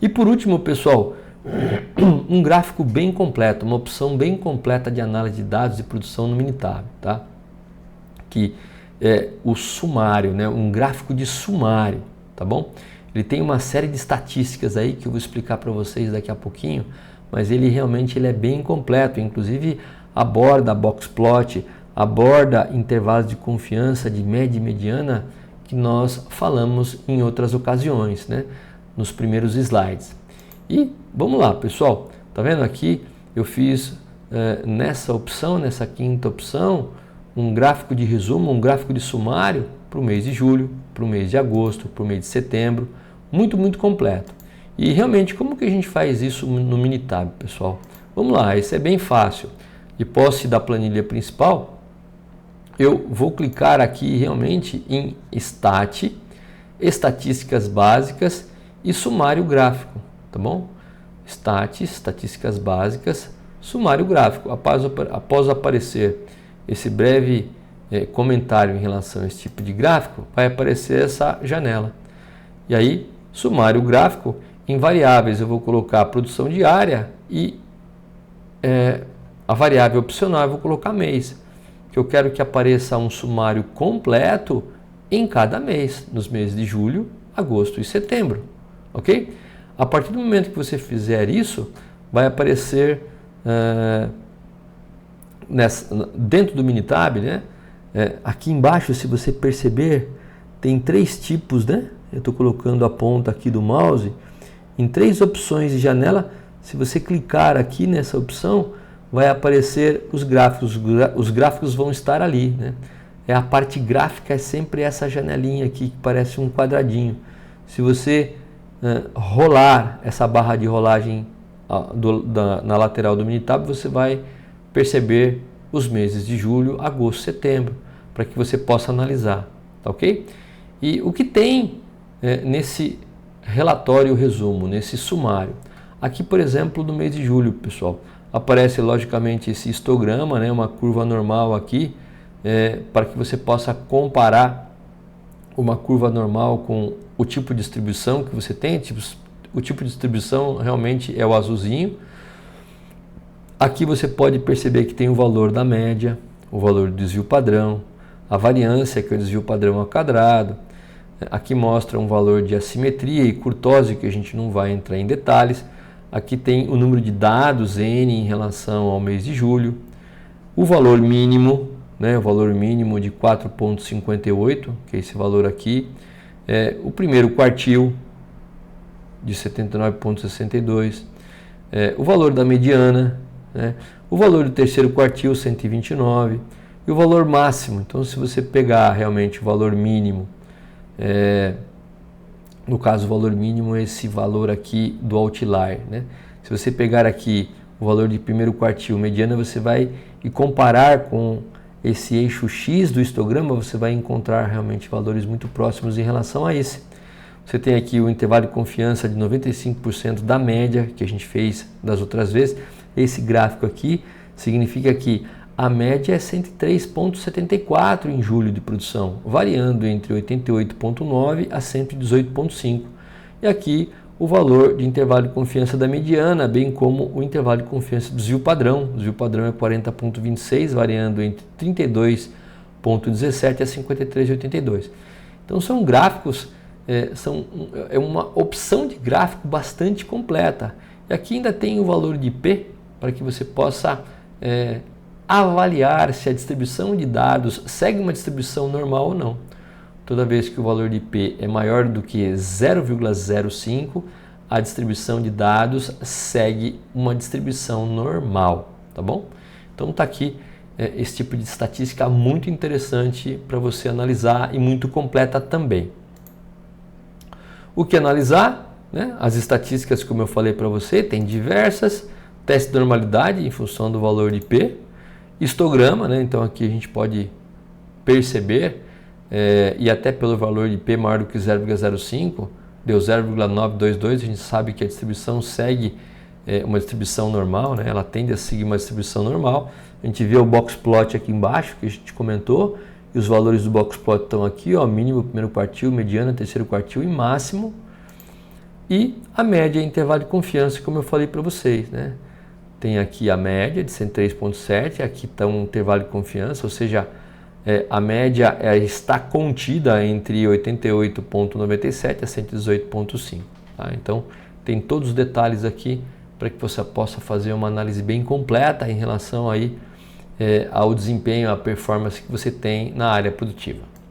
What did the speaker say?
E por último, pessoal, um gráfico bem completo, uma opção bem completa de análise de dados de produção no Minitab, tá? Que é o sumário, né? Um gráfico de sumário, tá bom? Ele tem uma série de estatísticas aí que eu vou explicar para vocês daqui a pouquinho, mas ele realmente é bem completo, inclusive aborda a box plot, aborda intervalos de confiança de média e mediana que nós falamos em outras ocasiões, né? Nos primeiros slides. E vamos lá, pessoal, tá vendo aqui? Eu fiz nessa opção, nessa quinta opção, um gráfico de resumo, um gráfico de sumário para o mês de julho, para o mês de agosto, para o mês de setembro, muito completo. E realmente, como que a gente faz isso no Minitab, pessoal? Vamos lá, isso é bem fácil. De posse da planilha principal, eu vou clicar aqui realmente em Stat, Estatísticas Básicas e Sumário Gráfico, tá bom? Stat, Estatísticas Básicas, Sumário Gráfico. Após aparecer esse breve comentário em relação a esse tipo de gráfico, vai aparecer essa janela. E aí, Sumário Gráfico, em variáveis eu vou colocar a produção diária e a variável opcional eu vou colocar mês, que eu quero que apareça um sumário completo em cada mês, nos meses de julho, agosto e setembro, ok? A partir do momento que você fizer isso, vai aparecer dentro do Minitab, né? Aqui embaixo, se você perceber, tem 3 tipos, né? Eu estou colocando a ponta aqui do mouse em 3 opções de janela. Se você clicar aqui nessa opção, vai aparecer os gráficos. Os gráficos vão estar ali, né? A parte gráfica é sempre essa janelinha aqui que parece um quadradinho. Se você rolar essa barra de rolagem na lateral do Minitab, você vai perceber os meses de julho, agosto, setembro, para que você possa analisar, tá ok? E o que tem nesse relatório resumo, nesse sumário? Aqui, por exemplo, no mês de julho, pessoal, aparece logicamente esse histograma, né, uma curva normal aqui, para que você possa comparar uma curva normal com o tipo de distribuição que você tem. O tipo de distribuição realmente é o azulzinho. Aqui você pode perceber que tem o valor da média, o valor do desvio padrão, a variância, que é o desvio padrão ao quadrado. Aqui mostra um valor de assimetria e curtose, que a gente não vai entrar em detalhes. Aqui tem o número de dados N em relação ao mês de julho. O valor mínimo, né, o valor mínimo de 4,58, que é esse valor aqui. O primeiro quartil de 79,62. O valor da mediana, né, o valor do terceiro quartil, 129. E o valor máximo. Então, se você pegar realmente o valor mínimo, no caso o valor mínimo é esse valor aqui do outlier, né? Se você pegar aqui o valor de primeiro quartil, mediana, você vai e comparar com esse eixo X do histograma, você vai encontrar realmente valores muito próximos em relação a esse. Você tem aqui o intervalo de confiança de 95% da média que a gente fez das outras vezes. Esse gráfico aqui significa que a média é 103,74 em julho de produção, variando entre 88,9 a 118,5. E aqui o valor de intervalo de confiança da mediana, bem como o intervalo de confiança do desvio padrão. O desvio padrão é 40,26, variando entre 32,17 a 53,82. Então são gráficos, é uma opção de gráfico bastante completa. E aqui ainda tem o valor de P, para que você possa avaliar se a distribuição de dados segue uma distribuição normal ou não. Toda vez que o valor de P é maior do que 0,05, a distribuição de dados segue uma distribuição normal, tá bom? Então tá aqui esse tipo de estatística muito interessante para você analisar e muito completa também. O que analisar? Né? As estatísticas, como eu falei para você, tem diversas. Teste de normalidade em função do valor de P. Histograma, né? Então aqui a gente pode perceber, e até pelo valor de P maior do que 0,05, deu 0,922, a gente sabe que a distribuição segue uma distribuição normal, né? Ela tende a seguir uma distribuição normal. A gente vê o box plot aqui embaixo, que a gente comentou, e os valores do box plot estão aqui, ó, mínimo, primeiro quartil, mediana, terceiro quartil e máximo. e a média intervalo de confiança, como eu falei para vocês, né? Tem aqui a média de 103,7, aqui está um intervalo de confiança, ou seja, a média está contida entre 88,97 a 118,5. Tá? Então, tem todos os detalhes aqui para que você possa fazer uma análise bem completa em relação aí, ao desempenho, à performance que você tem na área produtiva.